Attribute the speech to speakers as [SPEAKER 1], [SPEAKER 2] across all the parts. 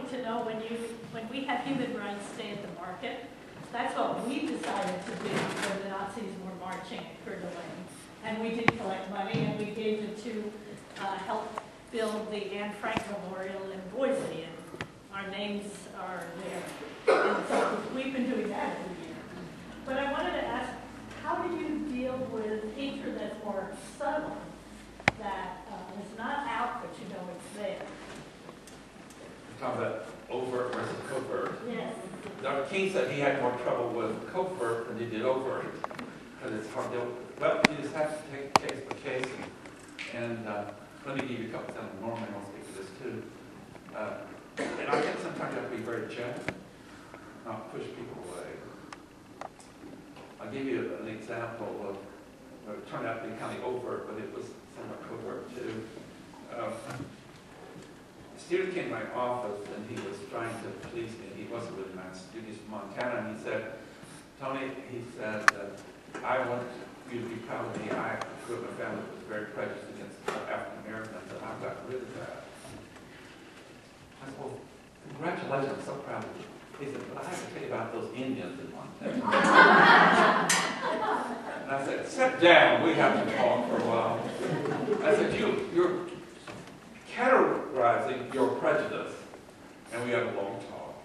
[SPEAKER 1] wanted to know when we had Human Rights Day at the market, that's what we decided to do when the Nazis were marching at Coeur d'Alene. And we did collect money, and we gave it to help build the Anne Frank Memorial in Boise, and our names are there. And so we've been doing that every year. But I wanted to ask, how do you deal with hatred that's more subtle, that is not out, but you know it's there?
[SPEAKER 2] Talking about overt versus covert.
[SPEAKER 1] Yes.
[SPEAKER 2] Dr. King said he had more trouble with covert than he did overt, because it's hard to, well, you just have to take it case by case. And let me give you a couple things. Normally I'll speak to this too. And I think sometimes you have to be very gentle, not push people away. I'll give you an example of what it turned out to be kind of overt, but it was somewhat covert too. A student came to my office and he was trying to please me. He wasn't really nice. He's from Montana, and he said, Tony, he said, I want you to be proud of me. I grew up in a family that was very prejudiced against African Americans, and I've got rid of that. I said, well, congratulations, I'm so proud of you. He said, but I have to tell you about those Indians in Montana. And I said, sit down, we have to talk for a while. I said, you're categorizing your prejudice. And we had a long talk.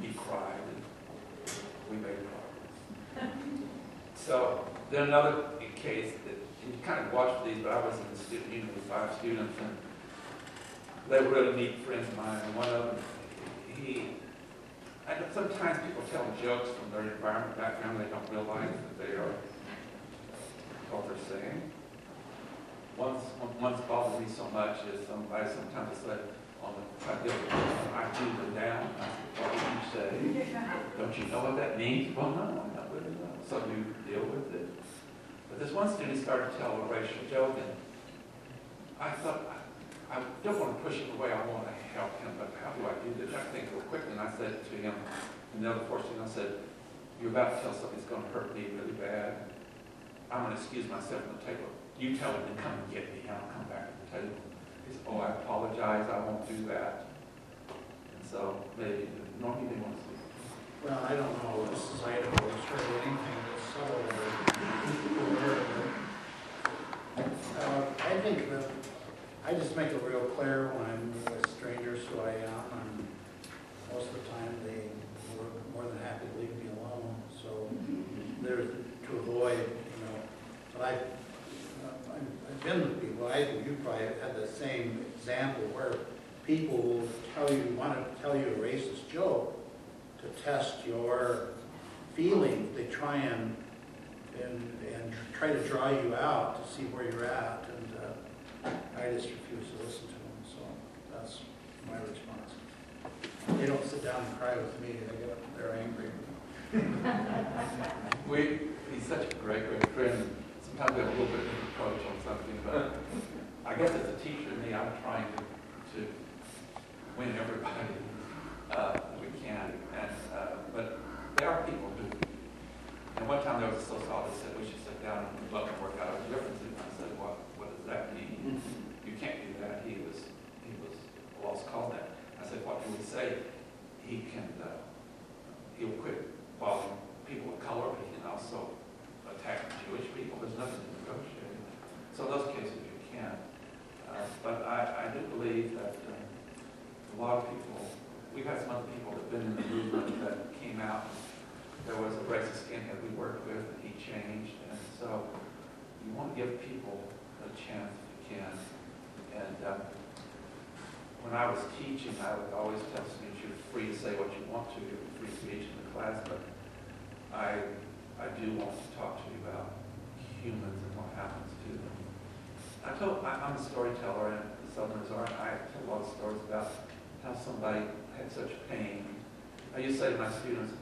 [SPEAKER 2] He cried, and we made progress. So then another case that you kind of watched these, but I was in the student union with 5 students, and they were really neat friends of mine. And one of them, I know sometimes people tell jokes from their environment background, they don't realize that they are what they're saying. Once bothered me so much is somebody sometimes said, I do them down. I said, what did you say? Don't you know what that means? Well, no, I don't really know. So you deal with it. But this one student started to tell a racial joke, and I thought, I don't want to push him away. I want to help him, but how do I do this? I think real quickly, and I said to him, and the other 4 students, I said, you're about to tell something that's going to hurt me really bad. I'm going to excuse myself from the table. You tell him to come and get me, and I'll come back to the table. He said, oh, I apologize, I won't do that. And so maybe, normally they want to speak.
[SPEAKER 3] Well, I don't know, this is Idaho, it's really anything that's subtle I think that I just make it real clear when I'm with strangers who I am, and most of the time they were more than happy to leave me alone. So there's to avoid, but I've been with people. You probably had the same example where people will want to tell you a racist joke to test your feelings. They try and try to draw you out to see where you're at, and I just refuse to listen to them. So that's my response. They don't sit down and cry with me. They're angry.
[SPEAKER 2] He's such a great friend. Sometimes we have a little bit of an approach on something, but I guess as a teacher, I'm trying to win everybody we can. And but there are people who. And one time there was a sociologist that we should sit down and look and work out our differences. And I said, what does that mean? You can't do that. He was a lost cause that. I said, what you would say, he'll quit bothering people of color, but he can also attack Jewish people. There's nothing to negotiate. So in those cases you can. But I do believe that a lot of people, we've had some other people that have been in the movement that came out. There was a racist skinhead we worked with, and he changed. And so you want to give people a chance if you can. And when I was teaching, I would always tell students, you're free to say what you want to, you're free speech in the class, but I do want to talk to you about humans and what happens to them. I'm a storyteller, and the Southerners are, and I tell a lot of stories about how somebody had such pain. I used to say to my students,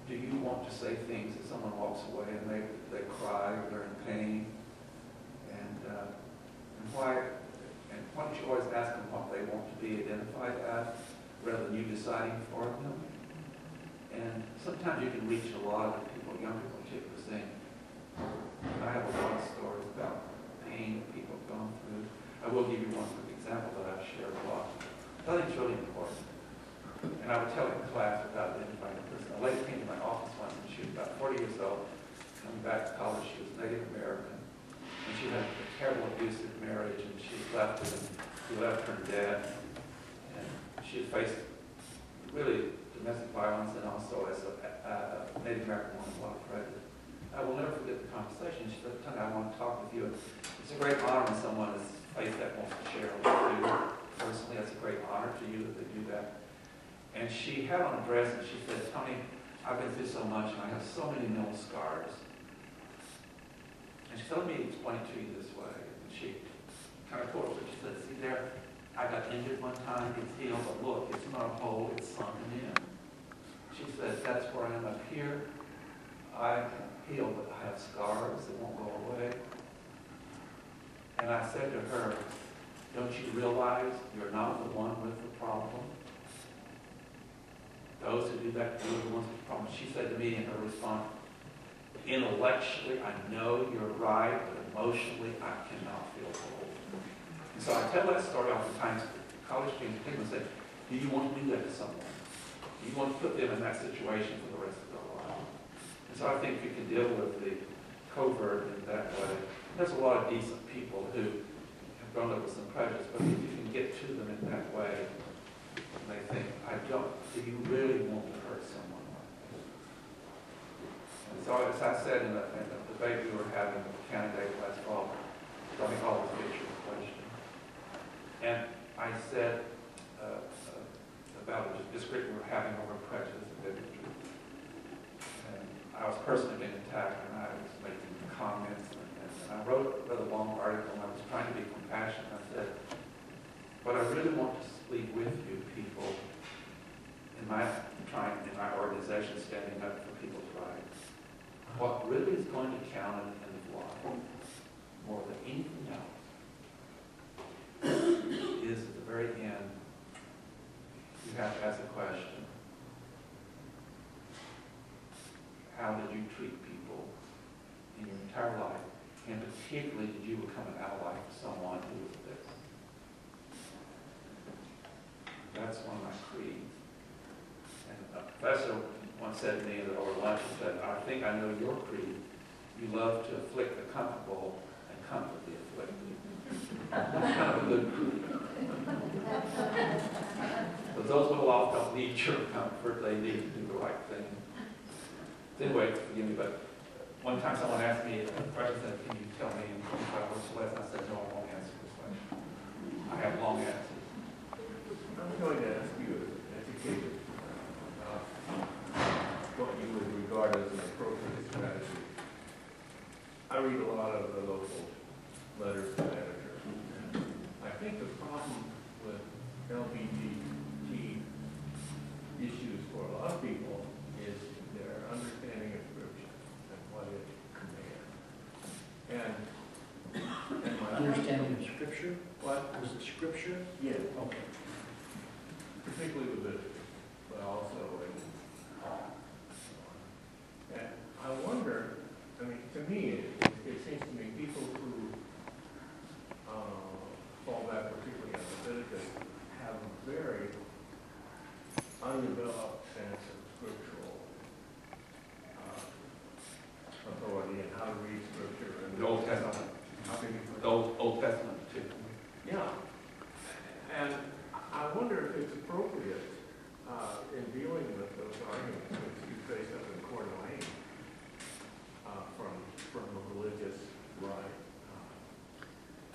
[SPEAKER 2] do you want to say things that someone walks away and they cry or they're in pain? And why don't you always ask them what they want to be identified as rather than you deciding for them? And sometimes you can reach a lot of people, young people particularly, saying, I have a lot of stories about pain that people have gone through. I will give you one quick example that I've shared a lot. I think it's really important. And I would tell in class without identifying the person. A lady came to my office once, and she was about 40 years old, coming back to college. She was Native American, and she had a terrible abusive marriage, and she was left with he left her dead, and she had faced really domestic violence, and also as a Native American woman, a lot of prejudice. I will never forget the conversation. She said, "Tony, I want to talk with you. It's a great honor when someone has faced that wants to share with you. Personally, it's a great honor to you that they do that." And she had on a dress, and she said, "Tony, I've been through so much, and I have so many mental scars." And she said, "Let me explain it to you this way." And she kind of quoted it. She said, "See there, I got injured one time, it's healed, but look, it's not a hole, it's sunken in." She said, "That's where I am up here. I healed, but I have scars that won't go away." And I said to her, "Don't you realize you're not the one with the problem? Those who do that, you're the ones with the problem." She said to me in her response, "Intellectually, I know you're right, but emotionally, I cannot feel whole." And so I tell that story oftentimes to college students, people say, "Do you want to do that to someone? Do you want to put them in that situation for the rest of their life?" And so I think you can deal with the covert in that way. There's a lot of decent people who have grown up with some prejudice, but if you can get to them in that way, and they think, do you really want to hurt someone like this? And so as I said in the debate we were having with the candidate last fall, Tony always gets your question. And I said about a disagreement we were having over prejudice and bigotry. And I was personally being attacked, and I was making comments, and I wrote a rather long article, and I was trying to be compassionate. I said, "But I really want to speak with you people in my organization standing up for people's rights. What really is going to count at the end of life, more than anything else, is at the very end, you have to ask the question, how did you treat people in your entire life, and particularly did you become an ally for someone who was this?" That's one of my creeds. And a professor once said to me over lunch, he said, "I think I know your creed. You love to afflict the comfortable and comfort the afflicted." That's kind of a good creed. But those little off don't need your comfort. They need to do the right thing. Anyway, forgive me, but one time someone asked me a question, said, "Can you tell me in 25 words or less?" I said, "No, I won't answer this question. I have long answers."
[SPEAKER 4] I'm going to ask you as an educator what you would regard as an appropriate strategy. I read a lot of the local letters to editors. I think the problem with LGBT issues for a lot of people is their understanding of Scripture and what it commands. And my
[SPEAKER 3] Understanding of Scripture?
[SPEAKER 4] what
[SPEAKER 3] Was it Scripture?
[SPEAKER 4] yeah,
[SPEAKER 3] Okay.
[SPEAKER 4] particularly Leviticus, but also in and I wonder, I mean, to me, it seems to me people who fall back particularly on Leviticus have a very undeveloped sense of scriptural authority and how to read Scripture. And
[SPEAKER 2] The Old Testament. The Old Testament, too.
[SPEAKER 4] yeah. And I wonder if it's appropriate in dealing with those arguments which you face up in Coeur d'Alene from a religious right.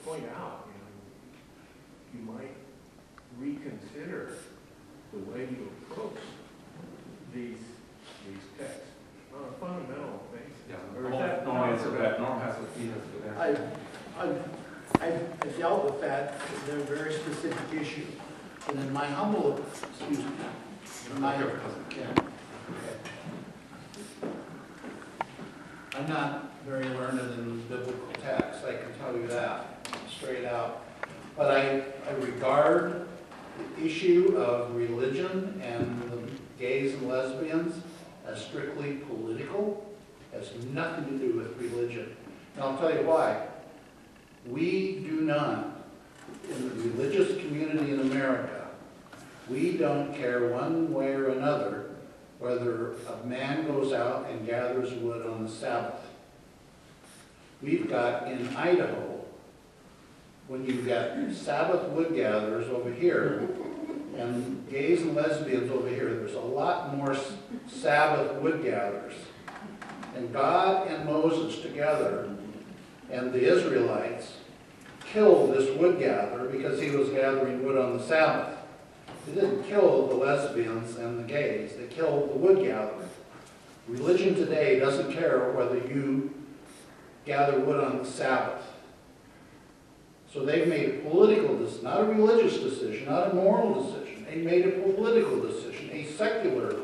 [SPEAKER 4] Point out, you might reconsider the way you approach these texts on a fundamental basis.
[SPEAKER 2] Yeah,
[SPEAKER 4] Or is that
[SPEAKER 2] no answer to that. Norm has a
[SPEAKER 3] I've dealt with that. They're a very specific issue. And in my humble, excuse me, I'm not very learned in biblical text, I can tell you that, straight out. But I regard the issue of religion and the gays and lesbians as strictly political, has nothing to do with religion. And I'll tell you why. We do not, in the religious community in America, We don't care one way or another whether a man goes out and gathers wood on the Sabbath. We've got in Idaho, when you've got Sabbath wood gatherers over here and gays and lesbians over here, there's a lot more Sabbath wood gatherers. And God and Moses together and the Israelites killed this wood gatherer because he was gathering wood on the Sabbath. They didn't kill the lesbians and the gays. They killed the wood gatherer. Religion today doesn't care whether you gather wood on the Sabbath. So they've made a political decision, not a religious decision, not a moral decision. They made a political decision, a secular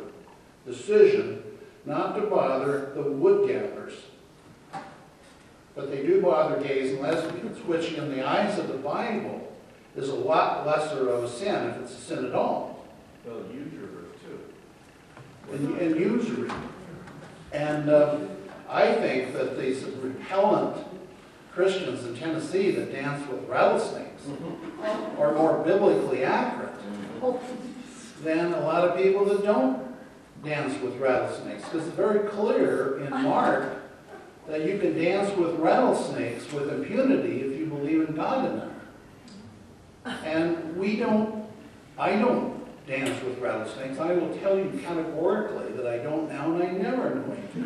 [SPEAKER 3] decision, not to bother the wood gatherers. But they do bother gays and lesbians, which in the eyes of the Bible is a lot lesser of a sin, if it's a sin at all.
[SPEAKER 4] Well, usurers too.
[SPEAKER 3] And usury. And I think that these repellent Christians in Tennessee that dance with rattlesnakes are more biblically accurate than a lot of people that don't dance with rattlesnakes. Because it's very clear in Mark that you can dance with rattlesnakes with impunity if you believe in God enough. And I don't dance with rattlesnakes. I will tell you categorically that I don't now, and I never going to.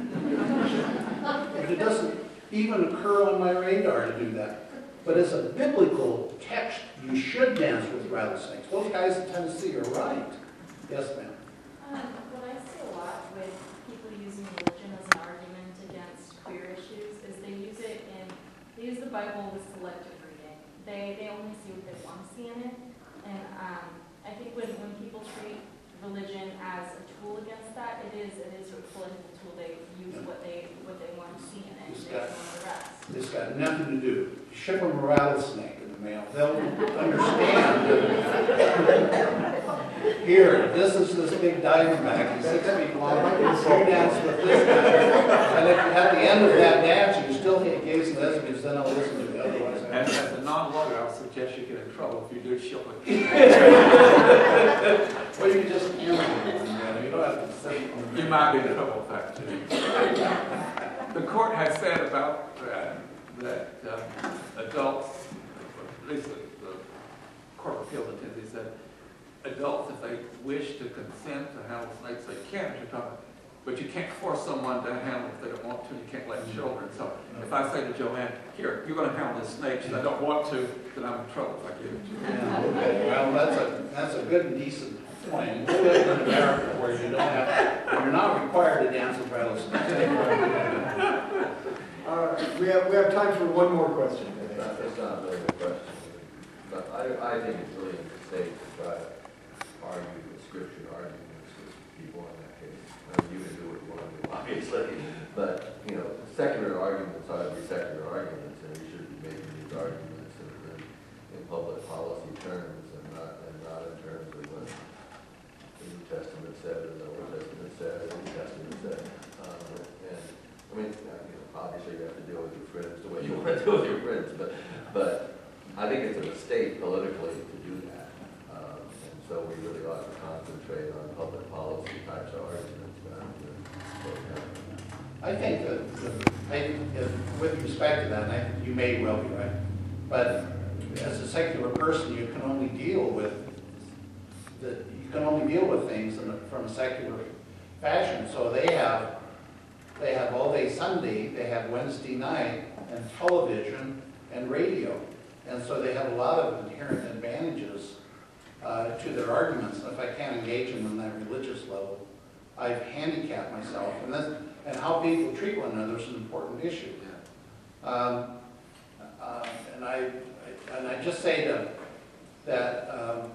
[SPEAKER 3] But it doesn't even occur on my radar to do that. But as a biblical text, you should dance with rattlesnakes. Those guys in Tennessee are right. Yes, ma'am.
[SPEAKER 5] What I see a lot with people using religion as an argument against queer issues is they use the Bible with selective reading. They only see what they want to see in it. And I think when people treat religion as a tool against that, it is a political tool. They use what they want to see in it. They ignore the rest.
[SPEAKER 3] It's got nothing to do. Ship them a rattlesnake in the mail. They'll understand. Here, this is this big diamondback. He's 6 feet long. You dance with this guy. And if at the end of that dance you still hit gays and lesbians, then I'll listen to you. Otherwise,
[SPEAKER 2] And as a non-lawyer, I'll suggest you get in trouble if you do ship it.
[SPEAKER 3] well, you can just hammer them. You don't have to say.
[SPEAKER 2] You might be in trouble with that too. The court has said about that adults, at least the Court of Appeals in Tennessee said, adults, if they wish to consent to handle snakes, they can, but you can't force someone to handle if they don't want to. You can't let children. So if I say to Joanne, here, you're going to handle this snake, and I don't want to, then I'm in trouble if I give it to you.
[SPEAKER 3] Yeah, okay. Well, that's a good and decent point. We live in America where you don't have, you're not required to dance with rattlesnakes.
[SPEAKER 6] We have time for one more question.
[SPEAKER 7] It's not really a question, but I think it's really a mistake to try to argue with scripture arguments with people in that case. I mean, you can do what you want to do, obviously, but, you know, secular arguments ought to be secular arguments, and we should be making these arguments in public policy terms and not in terms of what the New Testament said or the Old Testament said or the New Testament said. And I mean, obviously you have to deal with your friends the way you want to deal with your friends, but I think it's a mistake politically to do that. And so we really ought to concentrate on public policy types of arguments.
[SPEAKER 3] I think that with respect to that, and I think you may well be right, but as a secular person, you can only deal with things from a secular fashion. So they have all day Sunday, they have Wednesday night, and television and radio, and so they have a lot of inherent advantages to their arguments. And if I can't engage them on that religious level, I've handicapped myself, and how people treat one another is an important issue. And I just say that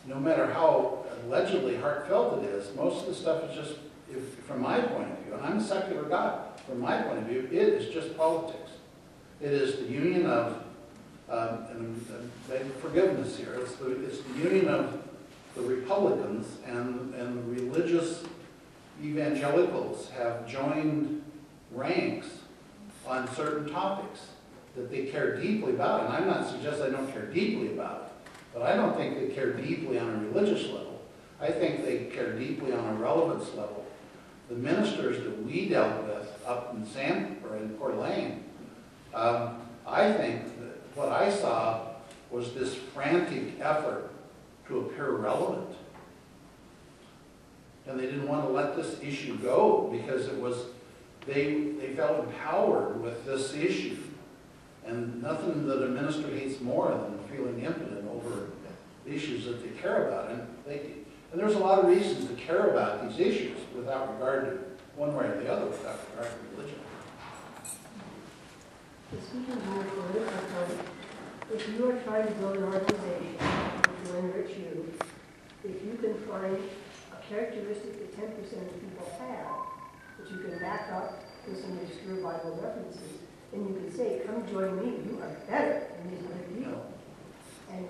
[SPEAKER 3] no matter how allegedly heartfelt it is, most of the stuff is just, from my point of view, and I'm a secular guy, from my point of view, it is just politics. It is the union of, and forgiveness here, it's the union of the Republicans and the religious evangelicals have joined ranks on certain topics that they care deeply about. And I'm not suggesting they don't care deeply about it, But I don't think they care deeply on a religious level. I think they care deeply on a relevance level. The ministers that we dealt with up in Coeur d'Alene, I think that what I saw was this frantic effort to appear relevant. And they didn't want to let this issue go because it was, they felt empowered with this issue. And nothing that a minister hates more than feeling impotent over issues that they care about. And there's a lot of reasons to care about these issues without regard to one way or the other, without regard to religion.
[SPEAKER 8] Speaking to your political point, if you are trying to build an organization that will enrich you, if you can find a characteristic that 10% of people have, that you can back up with some obscure Bible references, then you can say, come join me, you are better than these other people. And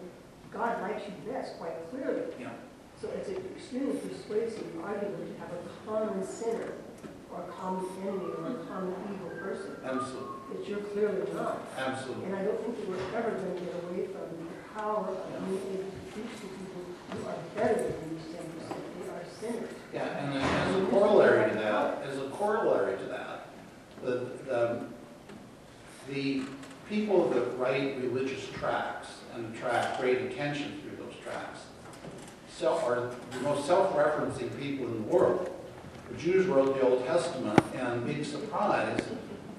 [SPEAKER 8] God likes you best, quite clearly.
[SPEAKER 3] Yeah.
[SPEAKER 8] So it's an extremely persuasive argument to have a common sinner, or a common enemy, or a common evil person,
[SPEAKER 3] Absolutely.
[SPEAKER 8] that you're clearly not.
[SPEAKER 3] Absolutely.
[SPEAKER 8] And I don't think that we're ever going to get away from the power of being able to teach to people who are better than these 10%. They are sinners.
[SPEAKER 3] Yeah, and as a corollary to that, the people that write religious tracts and attract great attention through those tracts are the most self-referencing people in the world. The Jews wrote the Old Testament, and big surprise,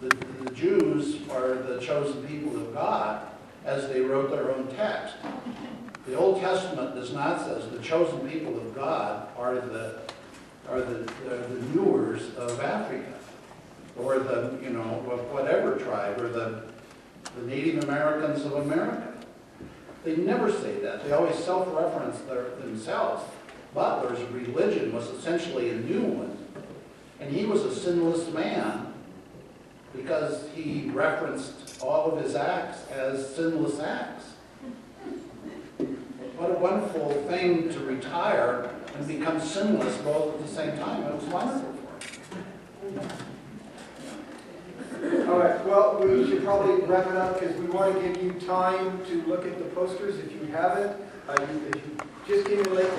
[SPEAKER 3] the Jews are the chosen people of God as they wrote their own text. The Old Testament does not say the chosen people of God are the Newers of Africa, or the, whatever tribe, or the Native Americans of America. They never say that. They always self-reference themselves. Butler's religion was essentially a new one, and he was a sinless man because he referenced all of his acts as sinless acts. What a wonderful thing to retire and become sinless both at the same time. It was wonderful for him.
[SPEAKER 6] All right, well, we should probably wrap it up because we want to give you time to look at the posters if you haven't. If you just came in late.